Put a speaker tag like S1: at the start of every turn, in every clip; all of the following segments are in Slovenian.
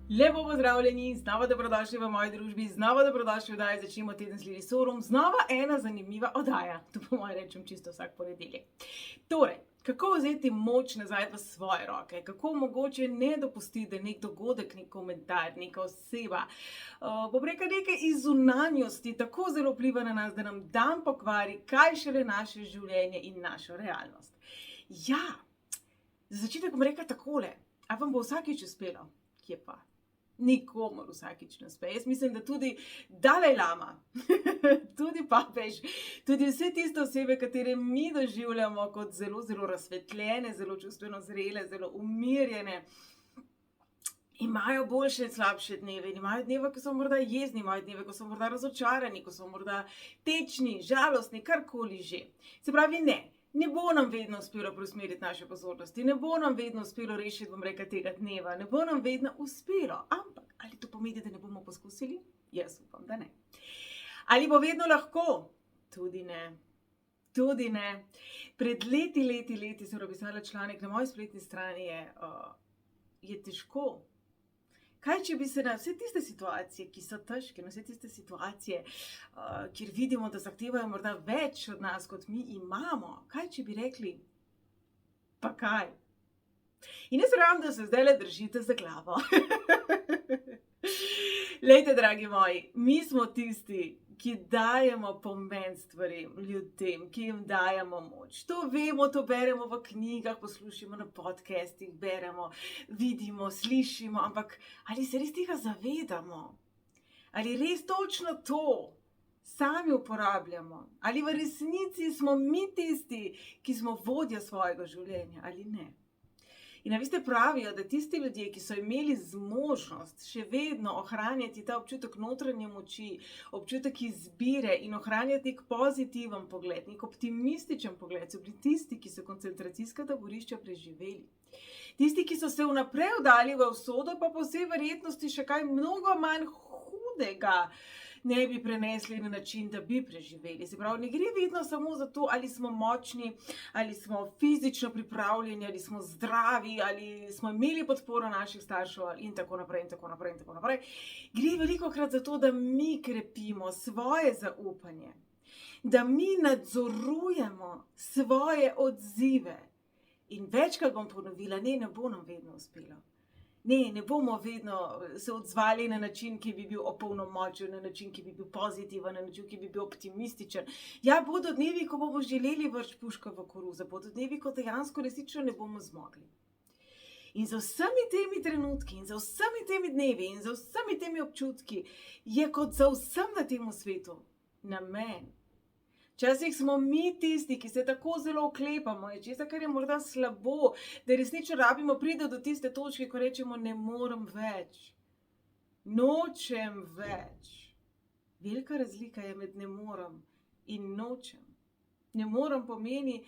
S1: Lepo pozdravljeni, znova dobrodošli v moji družbi, znova dobrodošli v oddaji Začnimo teden s Lili Sorum, znova ena zanimiva oddaja, to po mojem rečem čisto vsak ponedeljek. Torej, kako vzeti moč nazaj v svoje roke, kako mogoče ne dopustiti, da nek dogodek, nek komentar, neka oseba, pobreka nekaj iz zunanjosti tako zelo vpliva na nas, da nam dan pokvari, kaj šele naše življenje in našo realnost. Ja, za začetek bom rekla takole, a vam bo vsakič uspelo? Kje pa? Nikomur vsakič ne uspe. Jaz mislim, da tudi Dalaj Lama, tudi papež, tudi vse tiste osebe, katere mi doživljamo kot zelo, zelo razsvetljene, zelo čustveno zrele, zelo umirjene, imajo boljše in slabše dneve. Imajo dneve, ko so morda jezni, imajo dneve, ko so morda razočarani, ko so morda tečni, žalostni, karkoli že. Se pravi, ne bo nam vedno uspelo preusmeriti naše pozornosti, ne bo nam vedno uspelo rešiti, bom rekla, tega dneva, ne bo nam vedno uspelo. Ampak, ali to pomeni, da ne bomo poskusili? Jaz upam, da ne. Ali bo vedno lahko? Tudi ne. Tudi ne. Pred leti sem napisala članek na moji spletni strani, je težko. Kaj, če bi se na vse tiste situacije, ki so težke, na vse tiste situacije, kjer vidimo, da zahtevajo morda več od nas, kot mi imamo, kaj, če bi rekli, pa kaj? In jaz verjamem, da se zdajle držite za glavo. Glejte, dragi moji, mi smo tisti, ki dajemo pomen stvarem, ljudem, ki jim dajemo moč. To vemo, to beremo v knjigah, poslušamo na podcastih, beremo, vidimo, slišimo, ampak ali se res tega zavedamo? Ali res točno to sami uporabljamo? Ali v resnici smo mi tisti, ki smo vodja svojega življenja ali ne? In veste, pravijo, da tisti ljudje, ki so imeli zmožnost še vedno ohranjati ta občutek notranje moči, občutek izbire in ohranjati nek pozitiven pogled, nek optimističen pogled, so bili tisti, ki so koncentracijska taborišča preživeli. Tisti, ki so se vnaprej vdali v usodo, pa po vsej verjetnosti še kaj mnogo manj hudega ne bi prenesli na način, da bi preživeli. Se pravi, ne gre vedno samo za to, ali smo močni, ali smo fizično pripravljeni, ali smo zdravi, ali smo imeli podporo naših staršev in tako naprej in tako naprej in tako naprej. Gre velikokrat za to, da mi krepimo svoje zaupanje, da mi nadzorujemo svoje odzive. In večkrat bom ponovila, ne bo nam vedno uspelo. Ne bomo vedno se odzvali na način, ki bi bil opolnomočen, na način, ki bi bil pozitiven, na način, ki bi bil optimističen. Ja, bodo dnevi, ko bomo želeli vrč puško v koruzo, bodo dnevi, ko dejansko resnično ne bomo zmogli. In za vsemi temi trenutki, in za vsemi temi dnevi, in za vsemi temi občutki je kot za vsem na tem svetu namen. Včasih smo mi tisti, ki se tako zelo oklepamo, je česa, kar je morda slabo, da resnično rabimo priti do tiste točke, ko rečemo, ne morem več, nočem več. Velika razlika je med ne morem in nočem. Ne morem pomeni,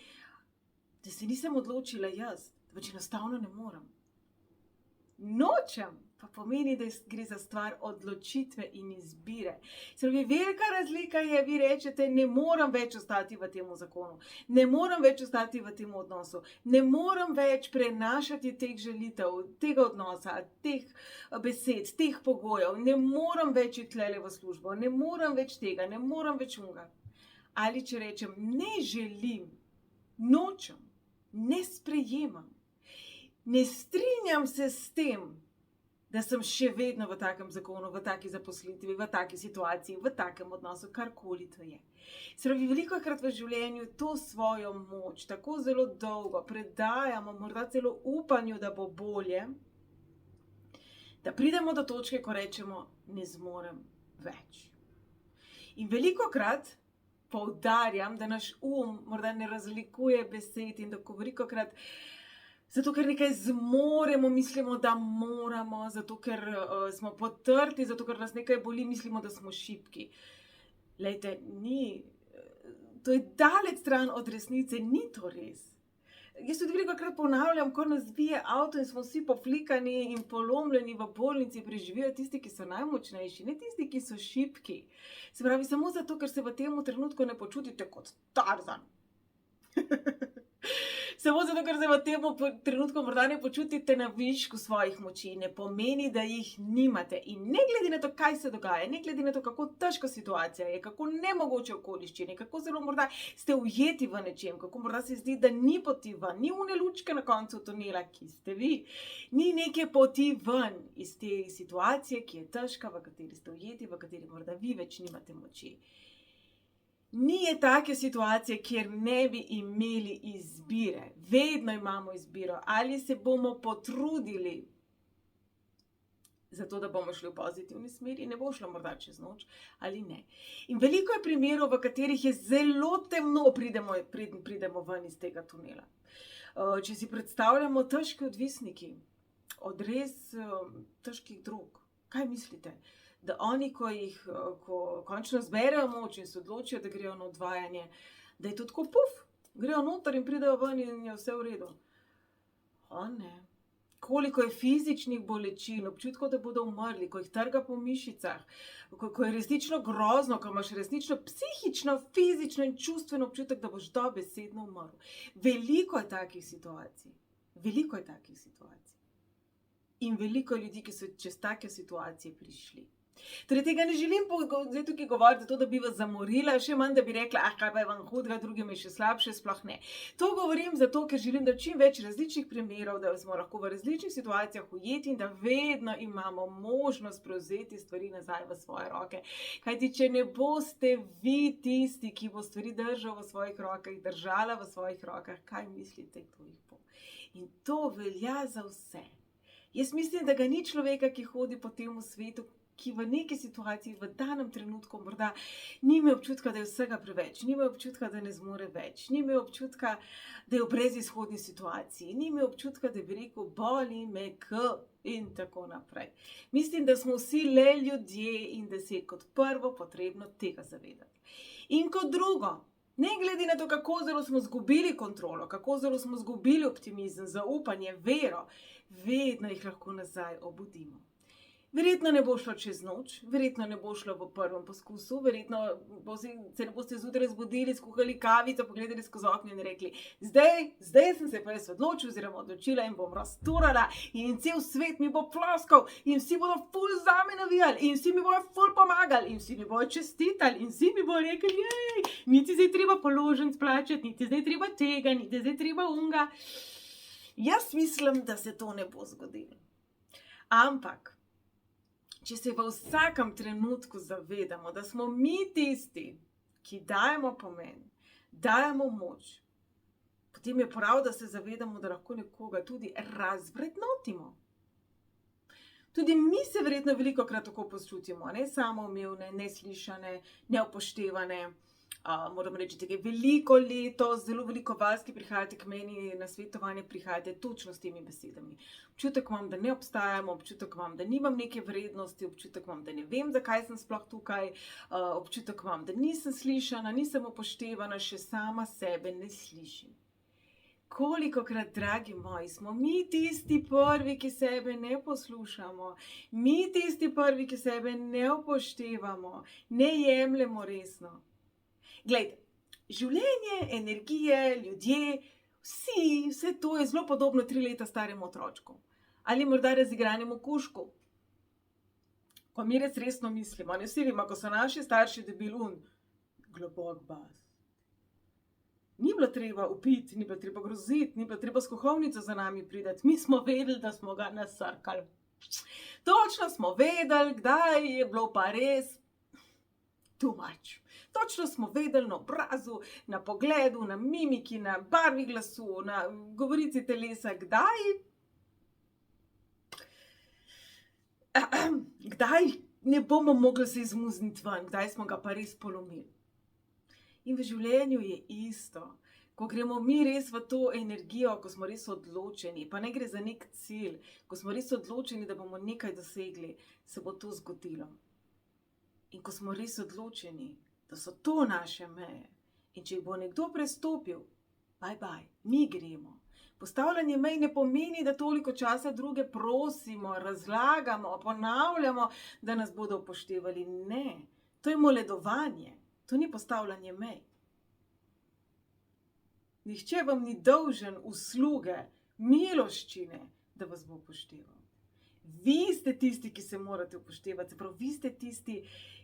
S1: da se nisem odločila jaz, pač enostavno ne morem. Nočem pa pomeni, da gre za stvar odločitve in izbire. Se pravi, velika razlika je, vi rečete, ne morem več ostati v tem zakonu, ne morem več ostati v tem odnosu, ne morem več prenašati teh želitev, tega odnosa, teh besed, teh pogojev, ne morem več iti tlele v službo, ne morem več tega, ne morem več unga. Ali če rečem, ne želim, nočem, ne sprejemam, ne strinjam se s tem, da sem še vedno v takem zakonu, v taki zaposlitvi, v taki situaciji, v takem odnosu, karkoli to je. Se pravi, velikokrat v življenju to svojo moč tako zelo dolgo predajamo, morda celo upanju, da bo bolje, da pridemo do točke, ko rečemo, ne zmorem več. In velikokrat poudarjam, da naš morda ne razlikuje besed in da ko velikokrat zato, ker nekaj zmoremo, mislimo, da moramo, zato, ker smo potrti, zato, ker nas nekaj boli, mislimo, da smo šibki. Glejte, to je daleč stran od resnice, ni to res. Jaz tudi velikokrat ponavljam, ko nas zbije avto in smo vsi poflikani in polomljeni v bolnici, preživijo tisti, ki so najmočnejši, ne tisti, ki so šibki. Se pravi, samo zato, ker se v tem trenutku ne počutite kot Tarzan. Samo zato, ker se v tem trenutku morda ne počutite na višku svojih moči, ne pomeni, da jih nimate. In ne glede na to, kaj se dogaja, ne glede na to, kako težka situacija je, kako nemogoče okoliščine, kako zelo morda ste ujeti v nečem, kako morda se zdi, da ni poti ven, ni une lučke na koncu tunela, ki ste vi, ni neke poti ven iz te situacije, ki je težka, v kateri ste ujeti, v kateri morda vi več nimate moči. Ni je take situacije, kjer ne bi imeli izbire. Vedno imamo izbiro, ali se bomo potrudili zato, da bomo šli v pozitivni smeri, ne bo šlo morda čez noč, ali ne. In veliko je primerov, v katerih je zelo temno, pridemo ven iz tega tunela. Če si predstavljamo težki odvisniki od res težkih drog, kaj mislite? Da oni, ko končno zberejo moč in se odločijo, da grejo na odvajanje, da je to tako puf, grejo noter in pridejo ven in je vse v redu. O ne. Koliko je fizičnih bolečin, občutkov, da bodo umrli, ko jih trga po mišicah, ko je resnično grozno, ko imaš resnično psihično, fizično in čustveno občutek, da boš dobesedno umrl. Veliko je takih situacij. Veliko je takih situacij. In veliko je ljudi, ki so čez take situacije prišli. Torej, tega ne želim zdaj tukaj govoriti, zato da bi vas zamorila, še manj, da bi rekla, kaj pa je vam hudega, drugim je še slabše, sploh ne. To govorim zato, ker želim, da čim več različnih primerov, da smo lahko v različnih situacijah ujeti in da vedno imamo možnost prevzeti stvari nazaj v svoje roke. Kajti, če ne boste vi tisti, ki bo stvari držal v svojih rokah, držala v svojih rokah, kaj mislite, kdo jih bo? In to velja za vse. Jaz mislim, da ga ni človeka, ki hodi po tem svetu, ki v neki situaciji, v danem trenutku morda nima občutka, da je vsega preveč, nima občutka, da ne zmore več, nima občutka, da je v brezizhodni situaciji, nima občutka, da bi rekel, boli me in tako naprej. Mislim, da smo vsi le ljudje in da se je kot prvo potrebno tega zavedati. In kot drugo, ne glede na to, kako zelo smo izgubili kontrolo, kako zelo smo izgubili optimizem, zaupanje, vero, vedno jih lahko nazaj obudimo. Verjetno ne bo šlo čez noč, verjetno ne bo šlo v prvem poskusu, verjetno se ne boste zjutraj zbudili, skuhali kavico, pogledali skozi okno in rekli, zdaj sem se pa res odločila in bom razturala in cel svet mi bo ploskal in vsi bodo ful zame navijali in vsi mi bodo ful pomagali in vsi mi bodo čestitali in vsi mi bodo rekli, jej, niti zdaj treba položnic plačati, niti zdaj treba tega, niti zdaj treba unga. Jaz mislim, da se to ne bo zgodilo. Ampak, če se v vsakem trenutku zavedamo, da smo mi tisti, ki dajemo pomen, dajemo moč, potem je prav, da se zavedamo, da lahko nekoga tudi razvrednotimo. Tudi mi se verjetno velikokrat tako počutimo, ne samoumevne, neslišane, neupoštevane. Moram reči, da je veliko letos, zelo veliko vas, ki prihajate k meni na svetovanje, prihajate točno s temi besedami. Občutek imam, da ne obstajam, občutek imam, da nimam neke vrednosti, občutek imam, da ne vem, zakaj sem sploh tukaj, občutek imam, da nisem slišana, nisem upoštevana, še sama sebe ne slišim. Kolikokrat, dragi moji, smo mi tisti prvi, ki sebe ne poslušamo, mi tisti prvi, ki sebe ne upoštevamo, ne jemljemo resno. Glejte, življenje, energije, ljudje, vse to je zelo podobno 3 leta staremu otročku. Ali morda razigranemu kužku. Ko mi res resno mislimo, ne vsi vemo, ko so naši starši dobili globok bas. Ni bilo treba upiti, ni bilo treba groziti, ni bilo treba s kuhovnico za nami priti. Mi smo vedeli, da smo ga nasrkali. Točno smo vedeli, kdaj je bilo pa res too much. Točno smo vedeli na obrazu, na pogledu, na mimiki, na barvi glasu, na govorici telesa, kdaj ne bomo mogli se izmuzniti ven, kdaj smo ga pa res polomili. In v življenju je isto. Ko gremo mi res v to energijo, ko smo res odločeni, pa ne gre za nek cilj, ko smo res odločeni, da bomo nekaj dosegli, se bo to zgodilo. In ko smo res odločeni, da so to naše meje. In če jih bo nekdo prestopil, bye, mi gremo. Postavljanje mej ne pomeni, da toliko časa druge prosimo, razlagamo, ponavljamo, da nas bodo upoštevali. Ne, to je moledovanje, to ni postavljanje mej. Nihče vam ni dolžen usluge, miloščine, da vas bo upošteval. Vi ste tisti, ki se morate upoštevati, prav vi ste tisti,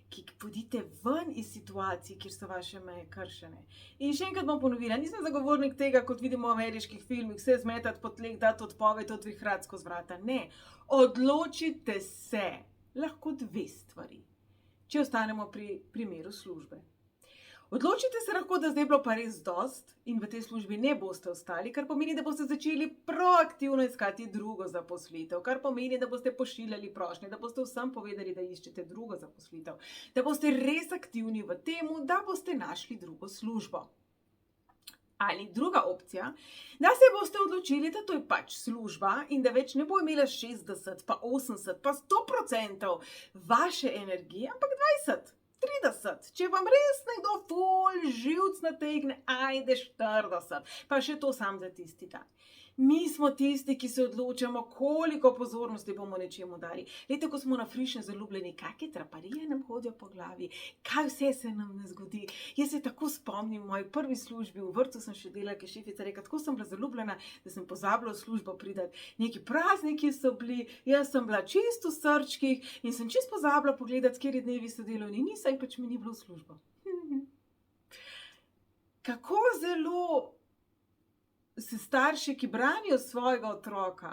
S1: ki podite ven iz situacij, kjer so vaše meje kršene. In še enkrat bom ponovila, nisem zagovornik tega, kot vidimo v ameriških filmih, vse zmetati po tleh, dati odpoved, odvihrati skozi vrata. Ne, odločite se, lahko dve stvari, če ostanemo pri primeru službe. Odločite se lahko, da zdaj bilo pa res dost in v tej službi ne boste ostali, kar pomeni, da boste začeli proaktivno iskati drugo zaposlitev, kar pomeni, da boste pošiljali prošnje, da boste vsem povedali, da iščete drugo zaposlitev, da boste res aktivni v temu, da boste našli drugo službo. Ali druga opcija, da se boste odločili, da to je pač služba in da več ne bo imela 60, pa 80, pa 100% vaše energije, ampak 20. 30, če vam res nekdo ful živc nategne, ajde 40, pa še to sam za tisti dan. Mi smo tisti, ki se odločamo, koliko pozornosti bomo nečemu dali. Lejte, ko smo na frišem zaljubljeni, kakšne traparije nam hodijo po glavi, kaj vse se nam ne zgodi. Jaz se tako spomnim, v moji prvi službi, v vrtcu sem še delala, ker šefica reka, tako sem bila zaljubljena, da sem pozabila v službo pridati. Neki prazniki so bili, jaz sem bila čisto v srčkih in sem čisto pozabila pogledati, kateri dnevi so delovni, nisem, pač mi ni bilo v službo. Kako zelo se starši, ki branijo svojega otroka,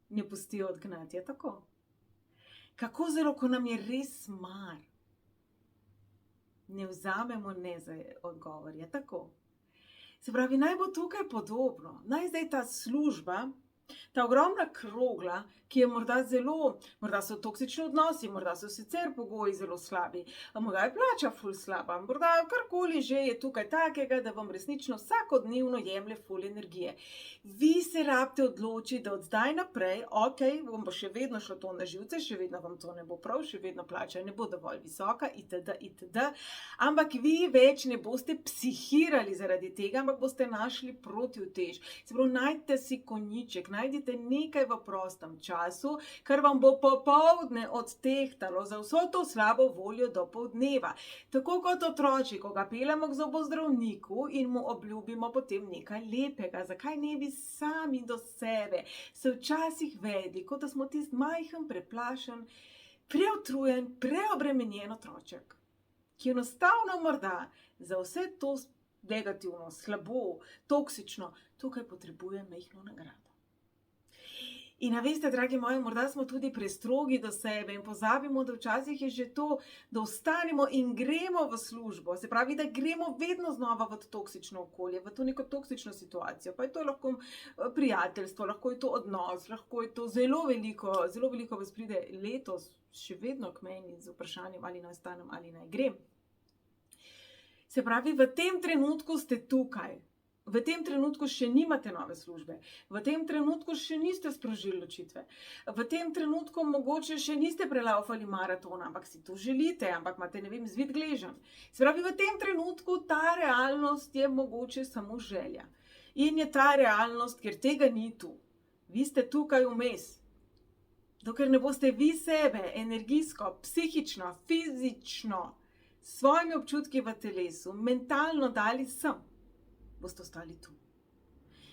S1: ne pustijo odgnati, je tako? Kako zelo, ko nam je res mar, ne vzamemo ne za odgovor, je tako? Se pravi, naj bo tukaj podobno, naj zdaj ta služba, ta ogromna krogla, ki je morda so toksični odnosi, morda so sicer pogoji zelo slabi, morda je plača ful slaba, morda karkoli že je tukaj takega, da vam resnično vsakodnevno jemlje ful energije. Vi se rabite odločiti, da od zdaj naprej, ok, vam bo še vedno šlo to na živce, še vedno vam to ne bo prav, še vedno plača ne bo dovolj visoka, itd. Ampak vi več ne boste psihirali zaradi tega, ampak boste našli protiutež. Se pravi, najdite si konjiček, najdite nekaj v prostem času, kar vam bo popoldne odtehtalo za vso to slabo voljo do poldneva. Tako kot otroci, ko ga peljemo k zobozdravniku in mu obljubimo potem nekaj lepega. Zakaj ne bi sami do sebe se včasih vedli, kot da smo tisti majhen, preplašen, preutrujen, preobremenjen otroček, ki enostavno morda za vse to negativno, slabo, toksično, tukaj potrebuje majhno nagrado. In a veste, dragi moji, morda smo tudi prestrogi do sebe in pozabimo, da včasih je že to, da ostanemo in gremo v službo. Se pravi, da gremo vedno znova v to toksično okolje, v to neko toksično situacijo. Pa je to lahko prijateljstvo, lahko je to odnos, lahko je to zelo veliko vas pride letos še vedno k meni z vprašanjem, ali naj ostanem ali naj grem. Se pravi, v tem trenutku ste tukaj. V tem trenutku še nimate nove službe, v tem trenutku še niste sprožili ločitve, v tem trenutku mogoče še niste prelaufali maratona, ampak si to želite, ampak imate, ne vem, zvit gleženj. Se pravi, v tem trenutku ta realnost je mogoče samo želja. In je ta realnost, ker tega ni tu. Vi ste tukaj vmes. Dokler ne boste vi sebe energijsko, psihično, fizično, s svojimi občutki v telesu, mentalno dali sem, boste ostali tu.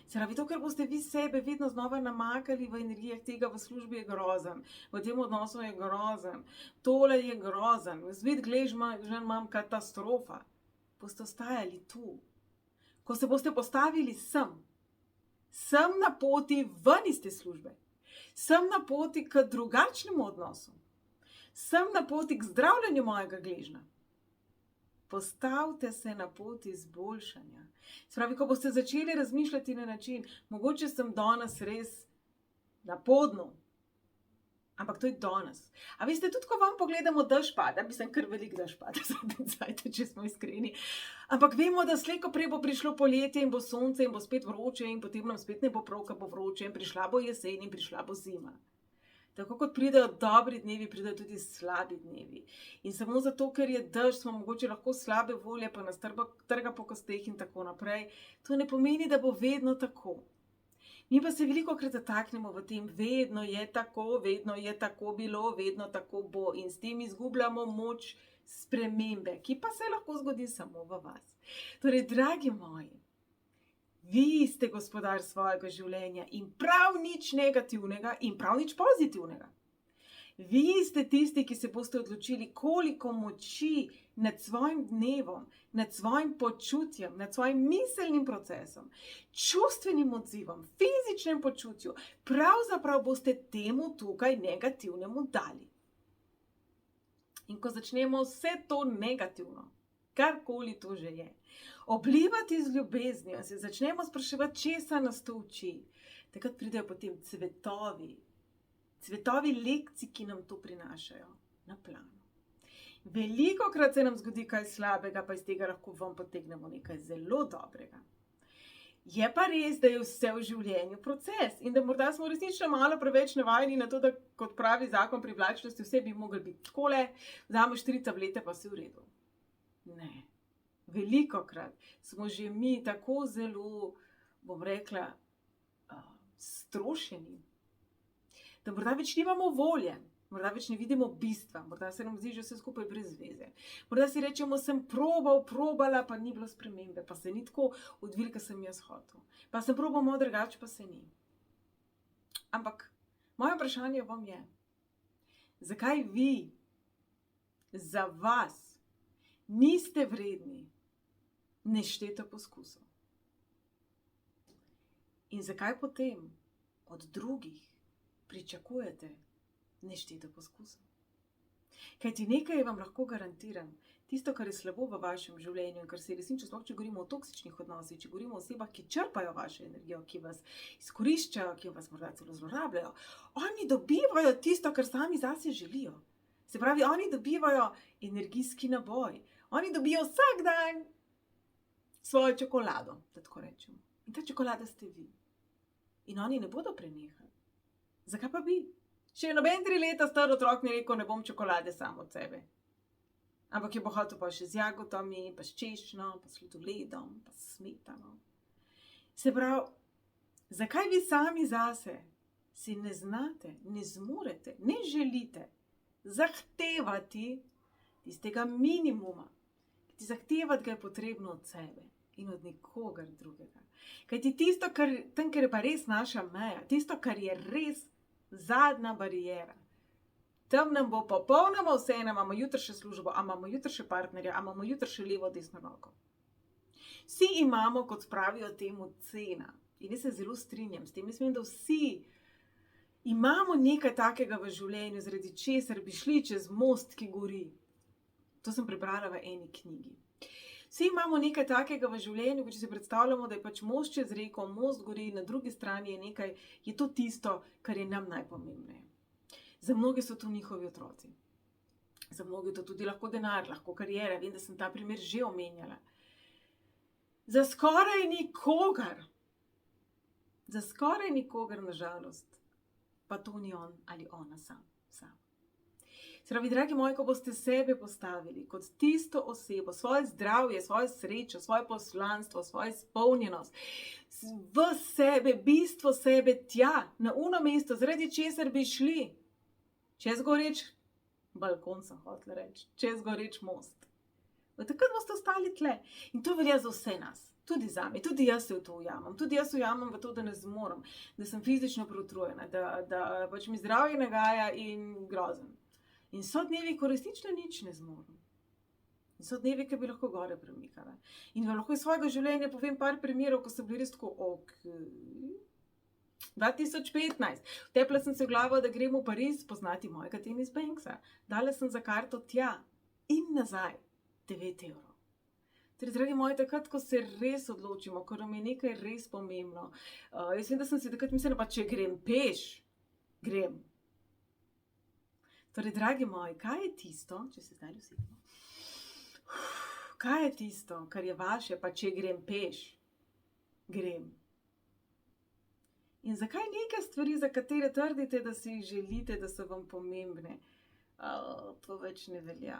S1: Se pravi, to, ker boste vi sebe vedno znova namakali v energijah tega, v službi je grozen, v tem odnosu je grozen, tole je grozen, zvit gleženj imam katastrofa, boste ostajali tu. Ko se boste postavili sem na poti ven iz te službe, sem na poti k drugačnemu odnosu, sem na poti k zdravljenju mojega gležnja. Postavite se na poti izboljšanja. Se pravi, ko boste začeli razmišljati na način, mogoče sem danes res na podnu, ampak to je danes. A veste, tudi ko vam pogledamo dež pada, mislim, kar velik dež pada, če smo iskreni, ampak vemo, da slej ko prej bo prišlo poletje in bo sonce in bo spet vroče in potem nam spet ne bo prav, ko bo vroče in prišla bo jesen in prišla bo zima. Tako kot pridejo dobri dnevi, pridejo tudi slabi dnevi. In samo zato, ker je dež, smo mogoče lahko slabe volje, pa nas trga po kosteh in tako naprej. To ne pomeni, da bo vedno tako. Mi pa se velikokrat zataknemo v tem, vedno je tako bilo, vedno tako bo. In s tem izgubljamo moč spremembe, ki pa se lahko zgodi samo v vas. Torej, dragi moji, Vi ste gospodar svojega življenja in prav nič negativnega in prav nič pozitivnega. Vi ste tisti, ki se boste odločili, koliko moči nad svojim dnevom, nad svojim počutjem, nad svojim miselnim procesom, čustvenim odzivom, fizičnem počutju, pravzaprav boste temu tukaj negativnemu dali. In ko začnemo vse to negativno, karkoli to že je, oblivati z ljubeznijo, se začnemo spraševati, česa nas to uči, takrat pridejo potem cvetovi lekcij, ki nam to prinašajo na plano. Velikokrat se nam zgodi kaj slabega, pa iz tega lahko vam potegnemo nekaj zelo dobrega. Je pa res, da je vse v življenju proces in da morda smo resnično malo preveč navajeni na to, da kot pravi zakon privlačnosti, vse bi mogli biti takole, vzameš 3 tablete pa si v redu. Ne. Velikokrat smo že mi tako zelo, bom rekla, strošeni, da morda več nimamo volje, morda več ne vidimo bistva, morda se nam zdi že vse skupaj brez veze. Morda si rečemo, sem probala, pa ni bilo spremembe, pa se ni tako odvil, kot sem jaz hotel. Pa sem probal malo drugače, pa se ni. Ampak moje vprašanje vam je, zakaj vi za vas niste vredni nešteto poskusov? In zakaj potem od drugih pričakujete nešteto poskusov? Kajti nekaj vam lahko garantiram, tisto, kar je slabo v vašem življenju in kar se resnično, sploh če govorimo o toksičnih odnosih, če govorimo o osebah, ki črpajo vašo energijo, ki vas izkoriščajo, ki vas morda celo zlorabljajo, oni dobivajo tisto, kar sami zase želijo. Se pravi, oni dobivajo energijski naboj. Oni dobijo vsak dan svojo čokolado, da tako rečem. In ta čokolada ste vi. In oni ne bodo prenehali. Zakaj pa bi? Še noben 3 leta star otrok mi rekel, ne bom čokolade sam od sebe. Ampak je bo hotel pa še z jagodami, pa s češnjo, pa s sladoledom, pa s smetano. Se pravi, zakaj vi sami zase si ne znate, ne zmorete, ne želite zahtevati tistega minimuma, ki zahtevati ga je potrebno od sebe in od nikogar drugega. Kajti tisto, kar je pa res naša meja, tisto, kar je res zadnja barijera, tam nam bo popolnoma vseeno, imamo jutri še službo, a imamo jutri še partnerja, a imamo jutri še levo, desno roko. Vsi imamo, kot pravijo temu, cena. In jaz se zelo strinjam s tem. Jaz vem, da vsi imamo nekaj takega v življenju, zaradi česar bi šli čez most, ki gori. To sem prebrala v eni knjigi. Vsi imamo nekaj takega v življenju, ko če si predstavljamo, da je pač most čez reko, most gori, na drugi strani je nekaj, je to tisto, kar je nam najpomembneje. Za mnoge so to njihovi otroci. Za mnoge je to tudi lahko denar, lahko karijera. Vem, da sem ta primer že omenjala. Za skoraj nikogar, na žalost, pa to ni on ali ona sam. Se pravi, dragi moji, ko boste sebe postavili kot tisto osebo, svoje zdravje, svojo srečo, svoje poslanstvo, svojo izpolnjenost, v sebe, bistvo sebe tja, na uno mesto, zaradi česar bi šli čez goreč balkon, sem hotela reči, čez goreč most. Takrat boste ostali tle. In to velja za vse nas. Tudi zame, tudi jaz se v to ujamem. Tudi jaz ujamem v to, da ne zmorem, da sem fizično preutrujena, da pač mi zdravje nagaja in grozen. In so dnevi, ko resnično nič ne zmorem. In so dnevi, ki bi lahko gore premikala. In vam lahko iz svojega življenja povem par primerov, ko so bili res tako, 2015. Vtepla sem se v glavo, da grem v Pariz poznati mojega Tennis Banksa. Dala sem za karto tja in nazaj 9 evrov. Torej, dragi moji, takrat, ko se res odločimo, ko nam je nekaj res pomembno. Jaz vem, da sem si takrat mislila, pa če grem peš, grem. Torej, dragi moji, kaj je tisto, če se zdaj usedemo, kaj je tisto, kar je vaše, pa če grem peš, grem. In zakaj neke stvari, za katere trdite, da si jih želite, da so vam pomembne, to več ne velja.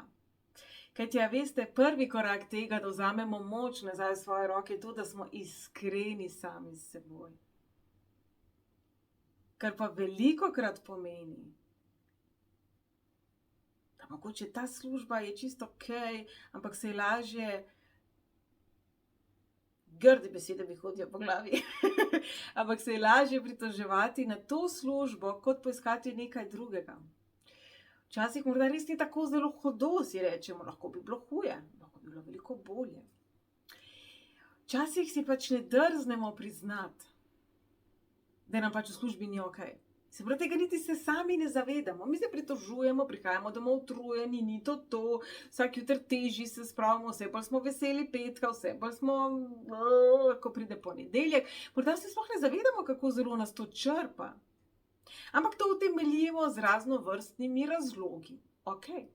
S1: Kajti, ja, veste, prvi korak tega, da vzamemo moč nazaj v svoje roke, je to, da smo iskreni sami s seboj. Kar pa velikokrat pomeni, da mogoče ta služba je čisto okej, ampak se je lažje grde besede mi hodijo po glavi. Ampak se je lažje pritoževati na to službo, kot poiskati nekaj drugega. Včasih morda res ni tako zelo hudo, si rečemo, lahko bi bilo huje, lahko bi bilo veliko bolje. Včasih si pač ne drznemo priznati, da nam pač v službi ni okej. Se pravi, tega niti se sami ne zavedamo. Mi se pritožujemo, prihajamo domov utrujeni, ni to, vsak jutr težji se spravimo, vse bolj smo veseli petka, vse bolj smo, ko pride ponedeljek. Morda se sploh ne zavedamo, kako zelo nas to črpa. Ampak to utemeljimo z raznovrstnimi razlogi. Okej.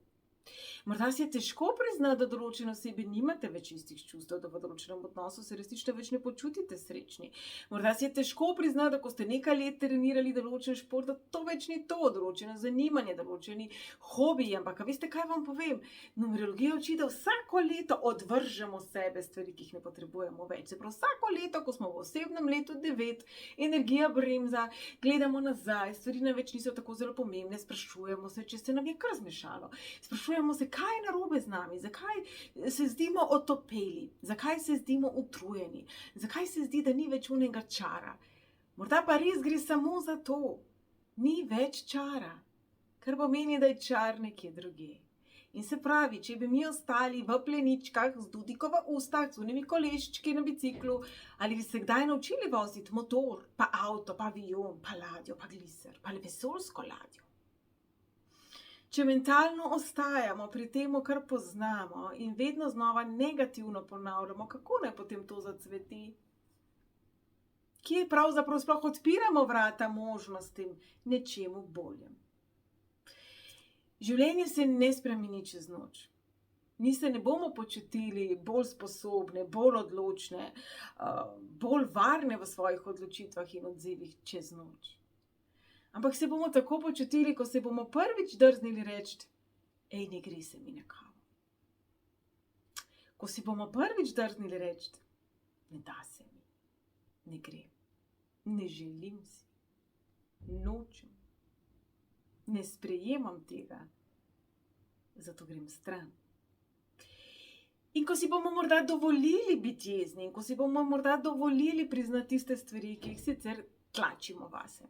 S1: Morda si je težko priznati, da določene osebe nimate več istih čustev, da v določenem odnosu se resnično več ne počutite srečni. Morda si je težko priznati, da ko ste nekaj let trenirali določen šport, da to več ni to, določeno zanimanje, določeni hobiji. Ampak, a veste, kaj vam povem? Numerologija uči, da vsako leto odvržemo sebe stvari, ki jih ne potrebujemo več. Se pravi, vsako leto, ko smo v osebnem letu 9, energija bremza, gledamo nazaj, stvari nam več niso tako zelo pomembne, sprašujemo se, če se nam je kar zmešalo. Sprašujemo se, kaj je narobe z nami, zakaj se zdimo otopeli, zakaj se zdimo utrujeni, zakaj se zdi, da ni več unega čara. Morda pa res gre samo za to, ni več čara, kar pomeni, da je čar nekje drugje. In se pravi, če bi mi ostali v pleničkah z dudikova usta, z unimi koleščki na biciklu, ali bi se kdaj naučili voziti motor, pa avto, pa avion, pa ladjo, pa gliser, pa vesoljsko ladjo. Če mentalno ostajamo pri tem, kar poznamo in vedno znova negativno ponavljamo, kako naj potem to zacveti? Kje pravzaprav sploh odpiramo vrata možnostim, nečemu boljem? Življenje se ne spremeni čez noč. Mi se ne bomo počutili bolj sposobne, bolj odločne, bolj varne v svojih odločitvah in odzivih čez noč. Ampak se bomo tako počutili, ko se bomo prvič drznili reči, ne gre se mi na kavo. Ko si bomo prvič drznili reči, ne da se mi, ne gre, ne želim si, nočem, ne sprejemam tega, zato grem stran. In ko si bomo morda dovolili biti jezni, in ko si bomo morda dovolili priznati tiste stvari, ki jih sicer tlačimo vase.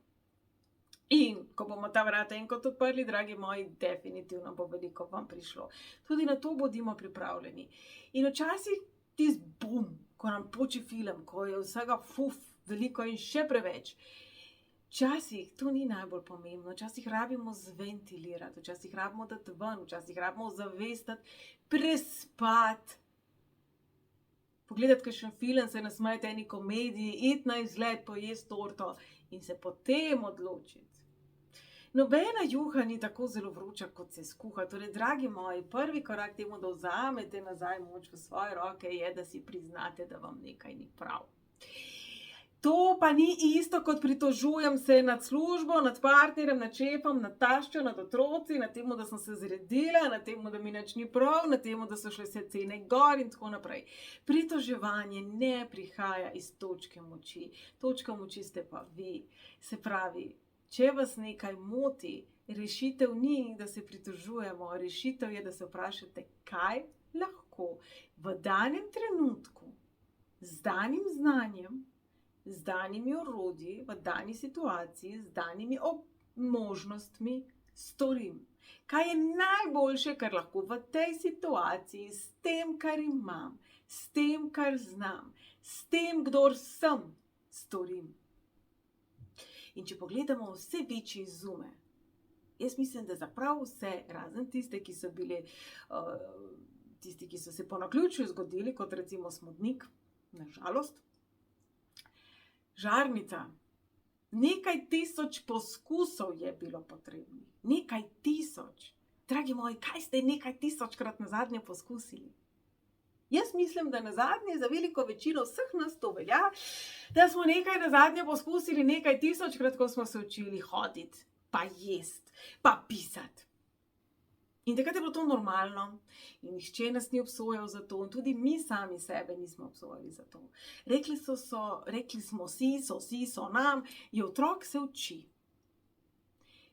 S1: In ko bomo ta vrata enkrat odprli, dragi moji, definitivno bo veliko vam prišlo. Tudi na to bodimo pripravljeni. In včasih tisti bum, ko nam poči film, ko je vsega veliko in še preveč. Včasih to ni najbolj pomembno, včasih rabimo zventilirati, včasih rabimo dati ven, včasih rabimo zavestati, prespati. Pogledati kakšen film, se nasmejati eni komediji, iti na izlet, pojesti torto in se potem odločiti. Nobena juha ni tako zelo vroča, kot se skuha. Torej, dragi moji, prvi korak temu, da vzamete nazaj moč v svoje roke, je, da si priznate, da vam nekaj ni prav. To pa ni isto, kot pritožujem se nad službo, nad partnerjem, nad šefom, nad taščo, nad otroci, nad temu, da sem se zredila, nad temu, da mi nič ni prav, nad temu, da so šle vse cene gor in tako naprej. Pritoževanje ne prihaja iz točke moči. Točka moči ste pa vi. Se pravi, če vas nekaj moti, rešitev ni, da se pritožujemo, rešitev je, da se vprašate, kaj lahko v danem trenutku, z danim znanjem, z danimi orodji, v dani situaciji, z danimi možnostmi storim. Kaj je najboljše, kar lahko v tej situaciji, s tem, kar imam, s tem, kar znam, s tem, kdor sem, storim. In če pogledamo vse večje izume, jaz mislim, da zaprav vse, razen tiste, ki so bili, tisti, ki so se po naključju zgodili, kot recimo smodnik, na žalost, žarnica, nekaj tisoč poskusov je bilo potrebnih. Nekaj tisoč. Dragi moji, kaj ste nekaj tisočkrat nazadnje poskusili? Jaz mislim, da nazadnje za veliko večino vseh nas to velja, da smo nekaj nazadnje poskusili nekaj tisočkrat, ko smo se učili hoditi, pa jesti, pa pisati. In takrat je bilo to normalno in nihče nas ni obsojal za to in tudi mi sami sebe nismo obsojali za to. Rekli smo si, so nam, je otrok se uči.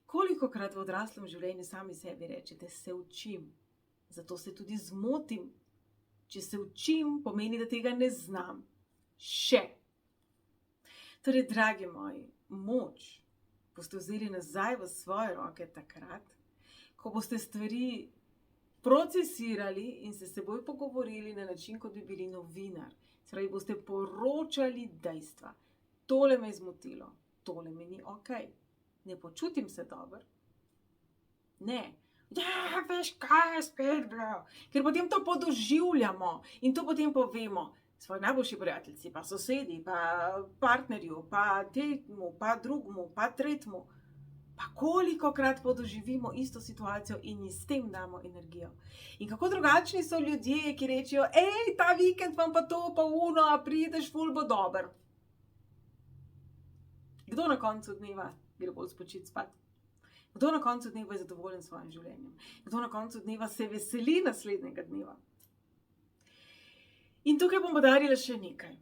S1: Kolikokrat v odraslem življenju sami sebi rečete, se učim, zato se tudi zmotim. Če se učim, pomeni, da tega ne znam. še. Torej, dragi moji, moč boste vzeli nazaj v svoje roke takrat, ko boste stvari procesirali in se s seboj pogovorili na način, kot bi bili novinar. Se pravi, boste poročali dejstva. Tole me je zmotilo, tole mi ni okej. Ne počutim se dobro. Ne. Ja, veš, kaj je spet bilo? Ker potem to podoživljamo in to potem povemo svoji najboljši prijateljici, pa sosedi, pa partnerju, pa temu, pa drugemu, pa tretjemu. Pa kolikokrat podoživimo isto situacijo in ji s tem damo energijo. In kako drugačni so ljudje, ki rečejo, ta vikend vam pa to, pa uno, a prideš, ful bo dober. Kdo na koncu dneva gre bolj spočit spat? Kdo na koncu dneva je zadovoljen s svojim življenjem? Kdo na koncu dneva se veseli naslednjega dneva? In tukaj bom podarila še nekaj.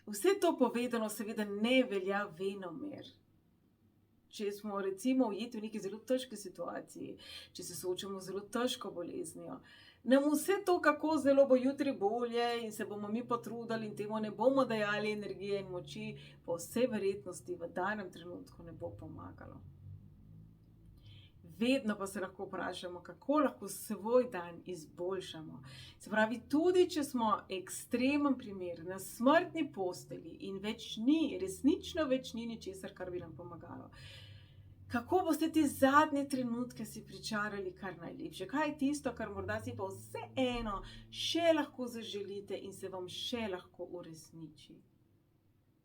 S1: Vse to povedano seveda ne velja venomer. Če smo recimo ujeti v neki zelo težki situaciji, če se soočamo z zelo težko boleznijo, nam vse to, kako zelo bo jutri bolje in se bomo mi potrudili in temu ne bomo dajali energije in moči, po vsej verjetnosti v danem trenutku ne bo pomagalo. Vedno pa se lahko vprašamo, kako lahko svoj dan izboljšamo. Se pravi, tudi če smo ekstremen primer na smrtni postelji in več ni, resnično več ni ničesar, kar bi nam pomagalo. Kako boste te zadnje trenutke si pričarali kar najlepše? Kaj je tisto, kar morda si pa vseeno še lahko zaželite in se vam še lahko uresniči?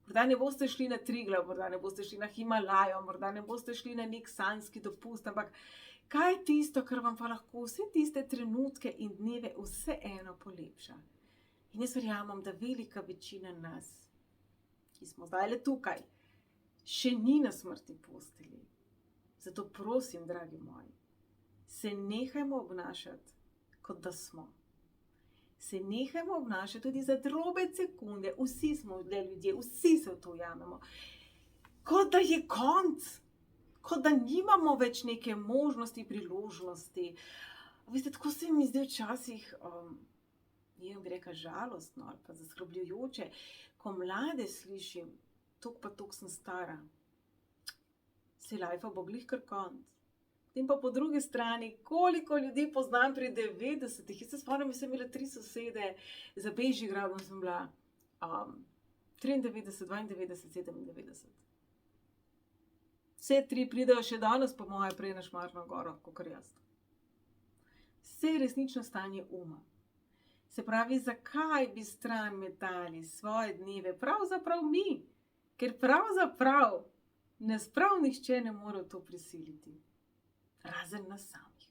S1: Morda ne boste šli na Triglav, morda ne boste šli na Himalajo, morda ne boste šli na nek sanjski dopust, ampak kaj je tisto, kar vam pa lahko vse tiste trenutke in dneve vseeno polepša? In jaz verjamem, da velika večina nas, ki smo zdajle tukaj, še ni na smrtni postelji. Zato prosim, dragi moji, se nehajmo obnašati, kot da smo. Se nehajmo obnašati tudi za drobec sekunde, vsi smo ljudje, vsi se v to ujamemo. Kot da je konc, kot da nimamo več neke možnosti, priložnosti. Veste, tako se mi zdi včasih, ne bi rekla žalostno ali pa zaskrbljujoče, ko mlade slišim, tok pa tok sem stara, se lajfa bo glih kar konc. In pa po drugi strani, koliko ljudi poznam pri 90-ih. Jaz se spomnim, da sem imela 3 sosede za Bežigradom, sem bila 93, 92, 97. Vse 3 pridejo še danes, po moje, prej na Šmarno goro, kakor jaz. Vse resnično stanje uma. Se pravi, zakaj bi stran metali svoje dneve? Pravzaprav mi, ker pravzaprav nas prav nihče ne more v to prisiliti. Razen nas samih.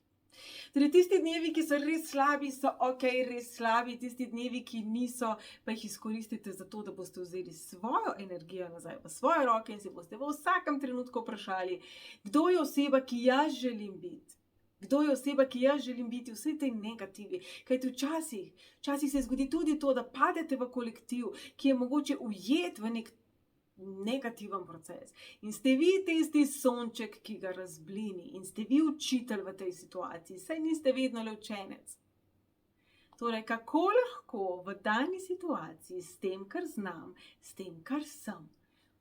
S1: Torej, tisti dnevi, ki so res slabi, so res slabi. Tisti dnevi, ki niso, pa jih izkoristite za to, da boste vzeli svojo energijo nazaj v svoje roke in se boste v vsakem trenutku vprašali, kdo je oseba, ki jaz želim biti. Kdo je oseba, ki jaz želim biti v vsej tej negativi. Kajti včasih se zgodi tudi to, da padete v kolektiv, ki je mogoče ujet v nek negativen proces. In ste vi tisti sonček, ki ga razblini, in ste vi učitelj v tej situaciji, saj niste vedno le učenec. Torej, kako lahko v dani situaciji s tem, kar znam, s tem, kar sem,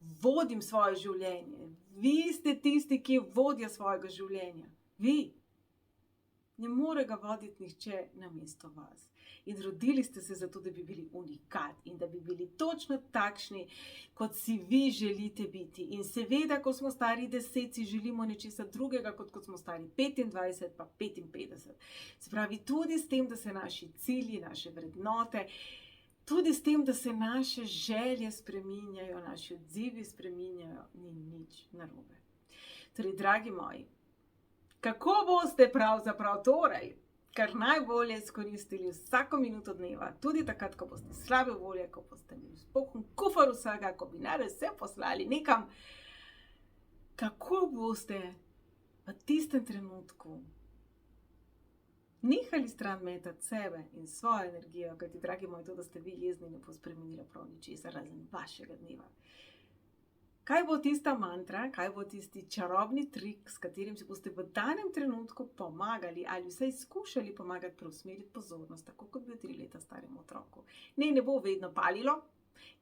S1: vodim svoje življenje? Vi ste tisti, ki je vodja svojega življenja. Vi. Ne more ga voditi nihče namesto vas. In rodili ste se zato, da bi bili unikat in da bi bili točno takšni, kot si vi želite biti. In seveda, ko smo stari 10, si želimo nečesa drugega, kot smo stari 25 pa 55. Se pravi, tudi s tem, da se naši cilji, naše vrednote, tudi s tem, da se naše želje spreminjajo, naši odzivi spreminjajo, ni nič narobe. Torej, dragi moji, kako boste pravzaprav torej kar najbolje izkoristili vsako minuto dneva, tudi takrat, ko boste slabe volje, ko boste imeli poln kufer vsega, ko bi naj vse poslali nekam, kako boste v tistem trenutku nehali stran metati sebe in svojo energijo, kajti, dragi moji, to, da ste vi jezni, ne bo spremenilo prav ničesar razen vašega dneva. Kaj bo tista mantra, kaj bo tisti čarobni trik, s katerim si boste v danem trenutku pomagali ali vsaj skušali pomagati preusmeriti pozornost, tako kot bi 3 leta staremu otroku. Ne bo vedno palilo,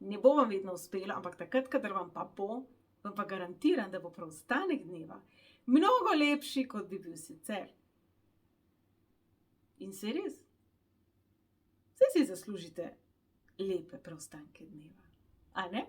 S1: Ne bo vam vedno uspelo, ampak takrat, kadar vam pa bo, vam pa garantiram, da bo preostanek dneva mnogo lepši, kot bi bil sicer. In se res, saj si zaslužite lepe preostanke dneva, a ne?